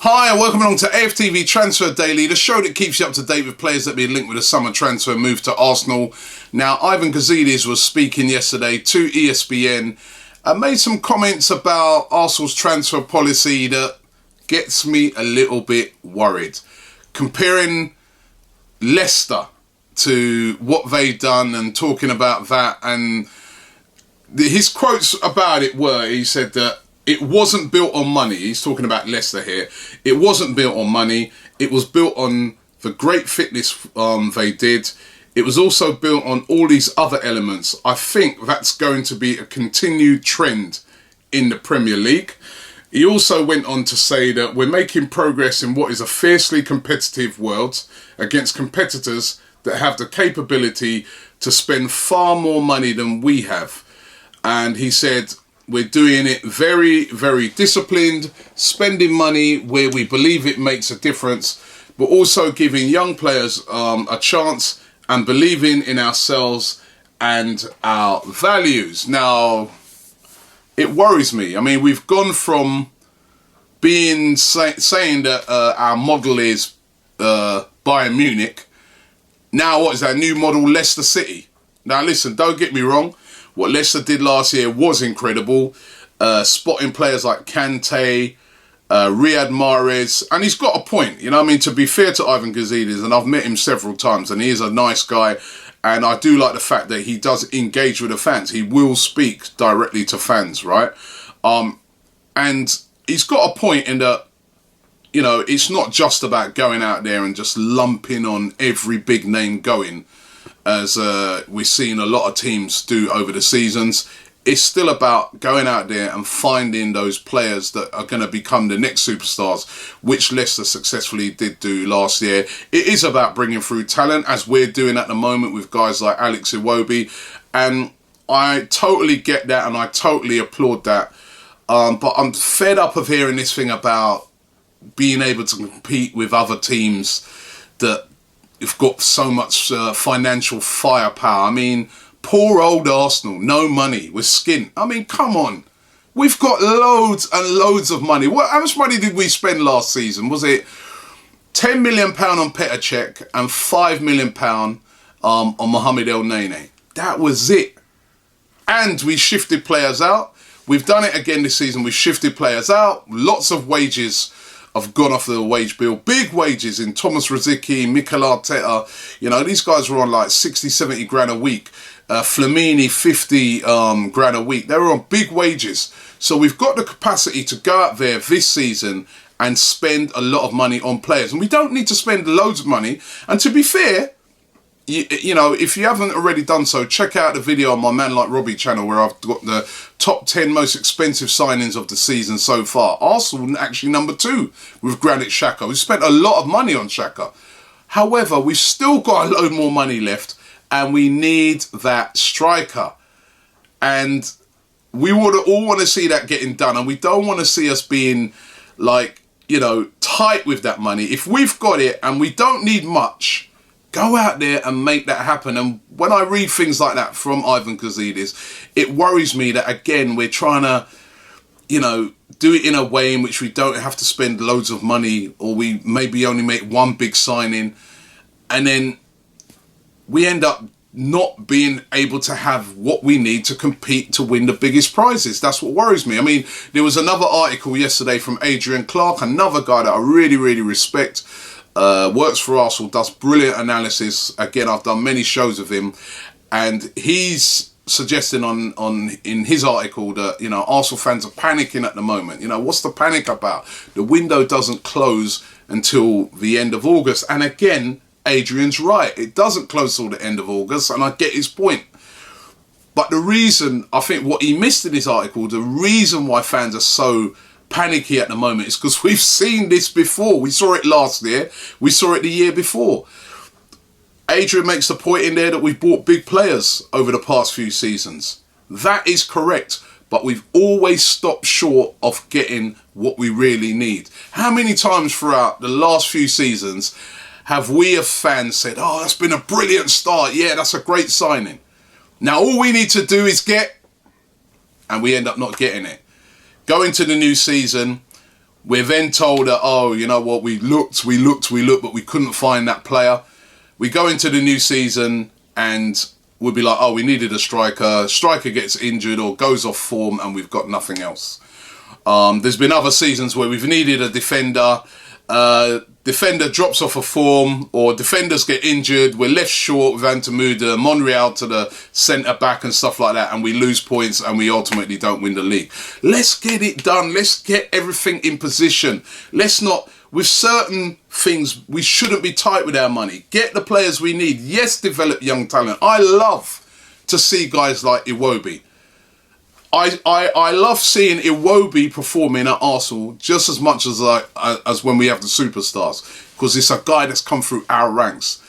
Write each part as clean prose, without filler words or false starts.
Hi and welcome along to AFTV Transfer Daily, the show that keeps you up to date with players that have been linked with a summer transfer move to Arsenal. Now, Ivan Gazidis was speaking yesterday to ESPN and made some comments about Arsenal's transfer policy that gets me a little bit worried. Comparing Leicester to what they've done and talking about that, and his quotes about it were, he said that it wasn't built on money. He's talking about Leicester here. It wasn't built on money. It was built on the great fitness they did. It was also built on all these other elements. I think that's going to be a continued trend in the Premier League. He also went on to say that we're making progress in what is a fiercely competitive world against competitors that have the capability to spend far more money than we have. And he said, we're doing it very, very disciplined, spending money where we believe it makes a difference, but also giving young players a chance and believing in ourselves and our values. Now, it worries me. I mean, we've gone from being saying that our model is Bayern Munich. Now, what is our new model? Leicester City. Now, listen, don't get me wrong. What Leicester did last year was incredible. Spotting players like Kante, Riyad Mahrez, and he's got a point. You know what I mean? To be fair to Ivan Gazidis, and I've met him several times, and he is a nice guy. And I do like the fact that he does engage with the fans. He will speak directly to fans, right? And he's got a point in that, you know, it's not just about going out there and just lumping on every big name going, as we've seen a lot of teams do over the seasons. It's still about going out there and finding those players that are going to become the next superstars, which Leicester successfully did do last year. It is about bringing through talent, as we're doing at the moment with guys like Alex Iwobi, and I totally get that and I totally applaud that. But I'm fed up of hearing this thing about being able to compete with other teams that have got so much financial firepower. I mean, poor old Arsenal, no money, we're skint. I mean, come on. We've got loads and loads of money. How much money did we spend last season? Was it £10 million on Petr Cech and £5 million on Mohamed El Nene? That was it. And we shifted players out. We've done it again this season. We've shifted players out. Lots of wages have gone off the wage bill. Big wages in Thomas Rosicky, Mikel Arteta. You know, these guys were on like 60, 70 grand a week. Flamini, 50 grand a week. They were on big wages. So we've got the capacity to go out there this season and spend a lot of money on players. And we don't need to spend loads of money. And to be fair, you know, if you haven't already done so, check out the video on my Man Like Robbie channel where I've got the top 10 most expensive signings of the season so far. Arsenal actually number 2 with Granit Xhaka. We spent a lot of money on Xhaka. However, we've still got a load more money left and we need that striker. And we would all want to see that getting done, and we don't want to see us being like, you know, tight with that money. If we've got it and we don't need much, go out there and make that happen. And when I read things like that from Ivan Gazidis, it worries me that, again, we're trying to, you know, do it in a way in which we don't have to spend loads of money, or we maybe only make one big signing, and then we end up not being able to have what we need to compete to win the biggest prizes. That's what worries me. I mean, there was another article yesterday from Adrian Clark, another guy that I really, really respect. Works for Arsenal, does brilliant analysis. Again, I've done many shows with him, and he's suggesting in his article that, you know, Arsenal fans are panicking at the moment. You know, what's the panic about? The window doesn't close until the end of August. And again, Adrian's right. It doesn't close till the end of August, and I get his point. But the reason, I think what he missed in his article, the reason why fans are so panicky at the moment is because we've seen this before. We saw it last year. We saw it the year before. Adrian makes the point in there that we've bought big players over the past few seasons. That is correct, but we've always stopped short of getting what we really need. How many times throughout the last few seasons have we as fans said, oh, that's been a brilliant start. Yeah, that's a great signing. Now all we need to do is get, and we end up not getting it. Go into the new season, We're then told that, oh, you know what, we looked, but we couldn't find that player. We go into the new season and we'll be like, oh, we needed a striker. Striker gets injured or goes off form and we've got nothing else. There's been other seasons where we've needed a defender. Defender drops off a form or defenders get injured. We're left short with having to move Monreal to the centre back and stuff like that, and we lose points and we ultimately don't win the league. Let's get it done. Let's get everything in position. Let's not, with certain things, we shouldn't be tight with our money. Get the players we need. Yes, develop young talent. I love to see guys like Iwobi. I love seeing Iwobi performing at Arsenal just as much as when we have the superstars, because it's a guy that's come through our ranks.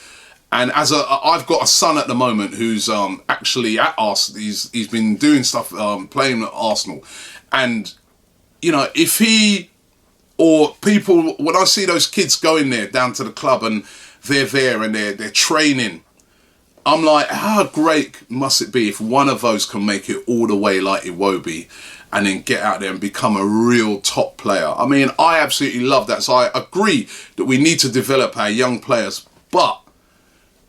And I've got a son at the moment who's actually at Arsenal. He's been doing stuff, playing at Arsenal, and you know, if he or people, when I see those kids going there down to the club and they're there and they're training, I'm like, how great must it be if one of those can make it all the way like Iwobi and then get out there and become a real top player. I mean, I absolutely love that. So I agree that we need to develop our young players. But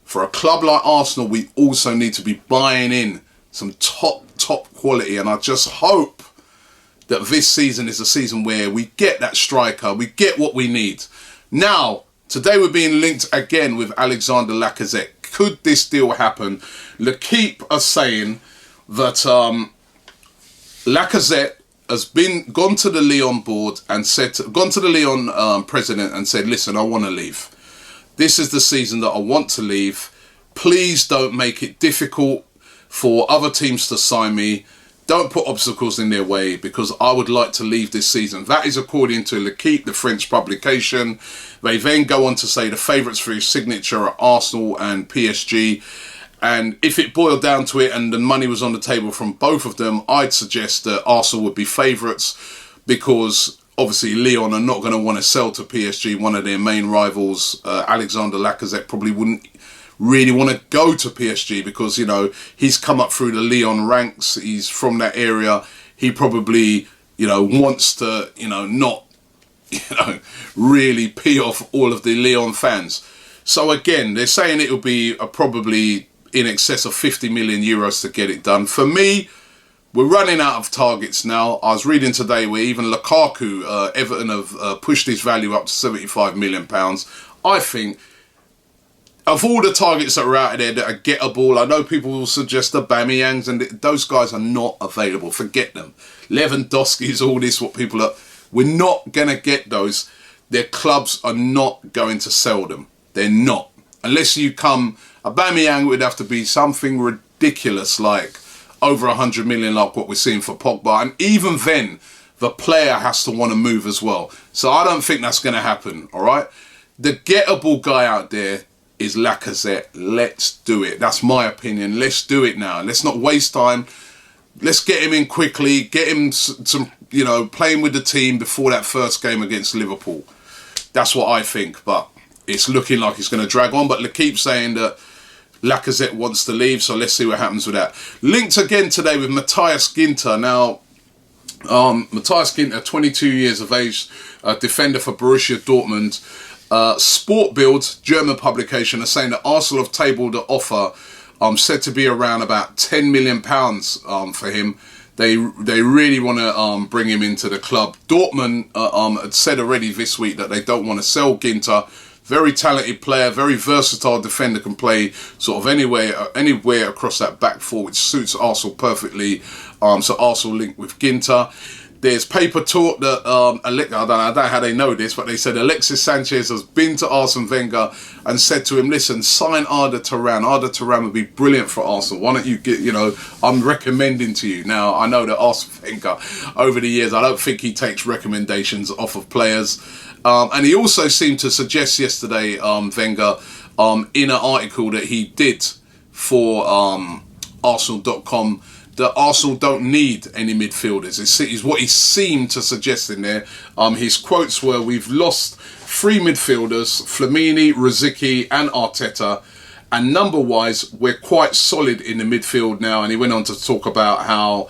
for a club like Arsenal, we also need to be buying in some top quality. And I just hope that this season is a season where we get that striker, we get what we need. Now, today we're being linked again with Alexander Lacazette. Could this deal happen? L'Equipe are saying that Lacazette has gone to the Lyon board and gone to the Lyon president and said, listen, I want to leave. This is the season that I want to leave. Please don't make it difficult for other teams to sign me. Don't put obstacles in their way because I would like to leave this season. That is according to L'Equipe, the French publication. They then go on to say the favourites for his signature are Arsenal and PSG. And if it boiled down to it and the money was on the table from both of them, I'd suggest that Arsenal would be favourites because obviously Lyon are not going to want to sell to PSG, one of their main rivals. Alexander Lacazette probably wouldn't really want to go to PSG because, you know, he's come up through the Lyon ranks. He's from that area. He probably, you know, wants to, you know, not, you know, really pee off all of the Lyon fans. So again, they're saying it will be probably in excess of 50 million euros to get it done. For me, we're running out of targets now. I was reading today where even Lukaku, Everton have pushed his value up to £75 million. I think of all the targets that are out there that are gettable, I know people will suggest the Aubameyangs, and those guys are not available. Forget them. Lewandowski's, all this, what people are. We're not going to get those. Their clubs are not going to sell them. They're not. Unless you come, Aubameyang would have to be something ridiculous like over 100 million like what we're seeing for Pogba. And even then, the player has to want to move as well. So I don't think that's going to happen, all right? The gettable guy out there is Lacazette. Let's do it. That's my opinion. Let's do it now. Let's not waste time. Let's get him in quickly. Get him some, you know, playing with the team before that first game against Liverpool. That's what I think. But it's looking like it's going to drag on. But L'Equipe saying that Lacazette wants to leave. So let's see what happens with that. Linked again today with Matthias Ginter. Now, Matthias Ginter, 22 years of age, defender for Borussia Dortmund. Sport Bild, German publication, are saying that Arsenal have tabled an offer said to be around about £10 million for him. They really want to bring him into the club. Dortmund had said already this week that they don't want to sell Ginter. Very talented player, very versatile defender, can play sort of anywhere across that back four, which suits Arsenal perfectly. So Arsenal linked with Ginter. There's paper talk that, I don't know how they know this, but they said Alexis Sanchez has been to Arsene Wenger and said to him, listen, sign Arda Turan. Arda Turan would be brilliant for Arsenal. Why don't you get, you know, I'm recommending to you. Now, I know that Arsene Wenger, over the years, I don't think he takes recommendations off of players. And he also seemed to suggest yesterday, Wenger, in an article that he did for Arsenal.com, that Arsenal don't need any midfielders. Is what he seemed to suggest in there. His quotes were, we've lost 3 midfielders, Flamini, Rosicky and Arteta, and number-wise, we're quite solid in the midfield now. And he went on to talk about how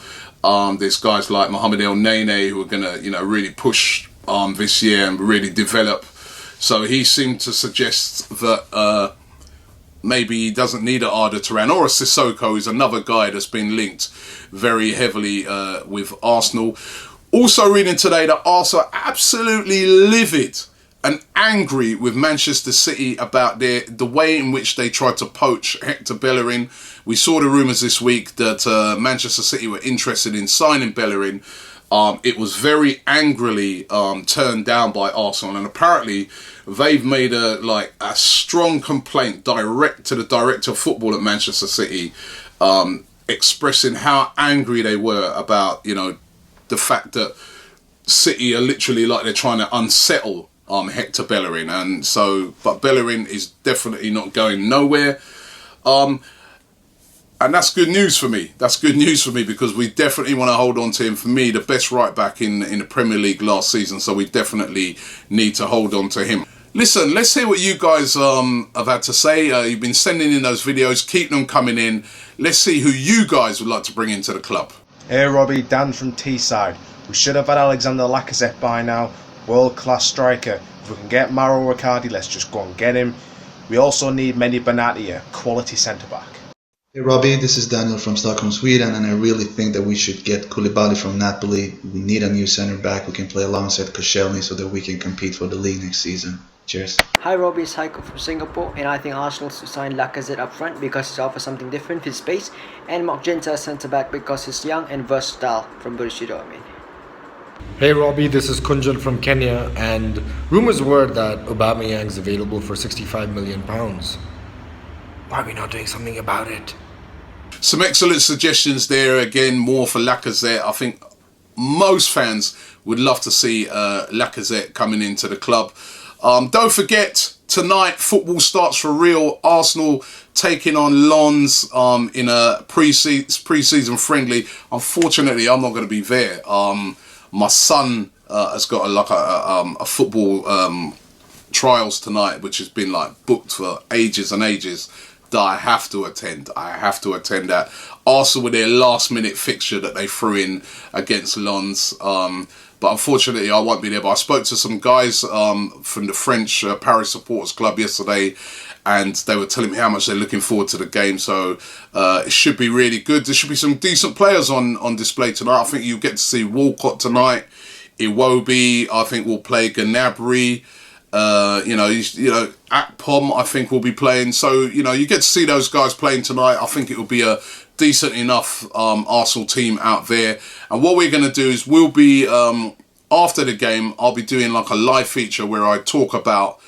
there's guys like Mohamed El Nene who are going to, you know, really push this year and really develop. So he seemed to suggest that maybe he doesn't need an Arda Turan or a Sissoko, who's another guy that's been linked very heavily with Arsenal. Also reading today that Arsenal are absolutely livid and angry with Manchester City about the way in which they tried to poach Hector Bellerin. We saw the rumours this week that Manchester City were interested in signing Bellerin. It was very angrily turned down by Arsenal, and apparently they've made a strong complaint direct to the director of football at Manchester City, expressing how angry they were about, the fact that City are literally they're trying to unsettle Hector Bellerin, but Bellerin is definitely not going nowhere. And that's good news for me. That's good news for me because we definitely want to hold on to him. For me, the best right back in the Premier League last season. So we definitely need to hold on to him. Listen, let's hear what you guys have had to say. You've been sending in those videos. Keep them coming in. Let's see who you guys would like to bring into the club. Hey Robbie, Dan from Teesside. We should have had Alexander Lacazette by now. World-class striker. If we can get Mauro Riccardi, let's just go and get him. We also need Mehdi Benatia, quality centre-back. Hey Robbie, this is Daniel from Stockholm, Sweden, and I really think that we should get Koulibaly from Napoli. We need a new centre-back who can play alongside Koscielny so that we can compete for the league next season. Cheers. Hi Robbie, it's Heiko from Singapore, and I think Arsenal should sign Lacazette up front because he offers something different with space, and Mark Ginter centre-back because he's young and versatile from Borussia Dortmund. Hey Robbie, this is Kunjal from Kenya, and rumours were that Aubameyang's available for £65 million. Why are we not doing something about it? Some excellent suggestions there. Again, more for Lacazette. I think most fans would love to see Lacazette coming into the club. Don't forget, tonight football starts for real. Arsenal taking on Lens in a pre-season friendly. Unfortunately, I'm not going to be there. My son has got a football trials tonight, which has been booked for ages and ages. That I have to attend. I have to attend that. Arsenal with their last-minute fixture that they threw in against Lens. But unfortunately, I won't be there. But I spoke to some guys from the French Paris Supporters Club yesterday, and they were telling me how much they're looking forward to the game. So it should be really good. There should be some decent players on display tonight. I think you get to see Walcott tonight. Iwobi, I think, will play Gnabry. Akpom, I think, will be playing. So, you get to see those guys playing tonight. I think it will be a decent enough Arsenal team out there. And what we're going to do is we'll be, after the game, I'll be doing a live feature where I talk about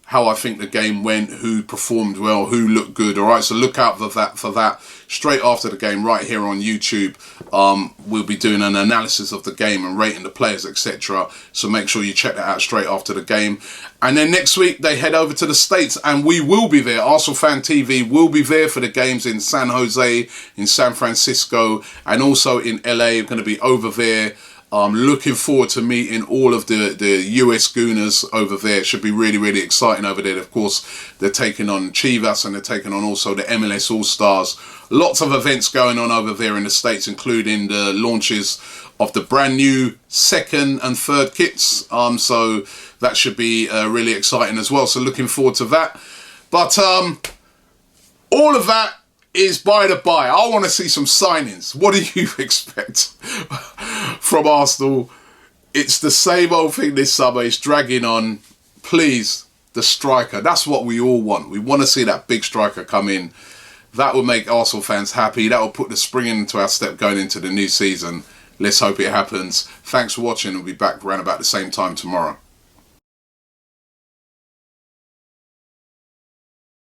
how I think the game went, who performed well, who looked good. All right, so look out for that straight after the game right here on YouTube. We'll be doing an analysis of the game and rating the players, etc. So make sure you check that out straight after the game. And then next week they head over to the States, and we will be there. Arsenal Fan TV will be there for the games in San Jose, in San Francisco, and also in LA. We're going to be over there. Looking forward to meeting all of the US Gooners over there. It should be really, really exciting over there. Of course, they're taking on Chivas and they're taking on also the MLS All-Stars. Lots of events going on over there in the States, including the launches of the brand new second and third kits. So that should be really exciting as well. So looking forward to that. But all of that is by the by. I want to see some signings. What do you expect from Arsenal? It's the same old thing this summer. It's dragging on. Please, the striker. That's what we all want. We want to see that big striker come in. That will make Arsenal fans happy. That will put the spring into our step going into the new season. Let's hope it happens. Thanks for watching. We'll be back around about the same time tomorrow.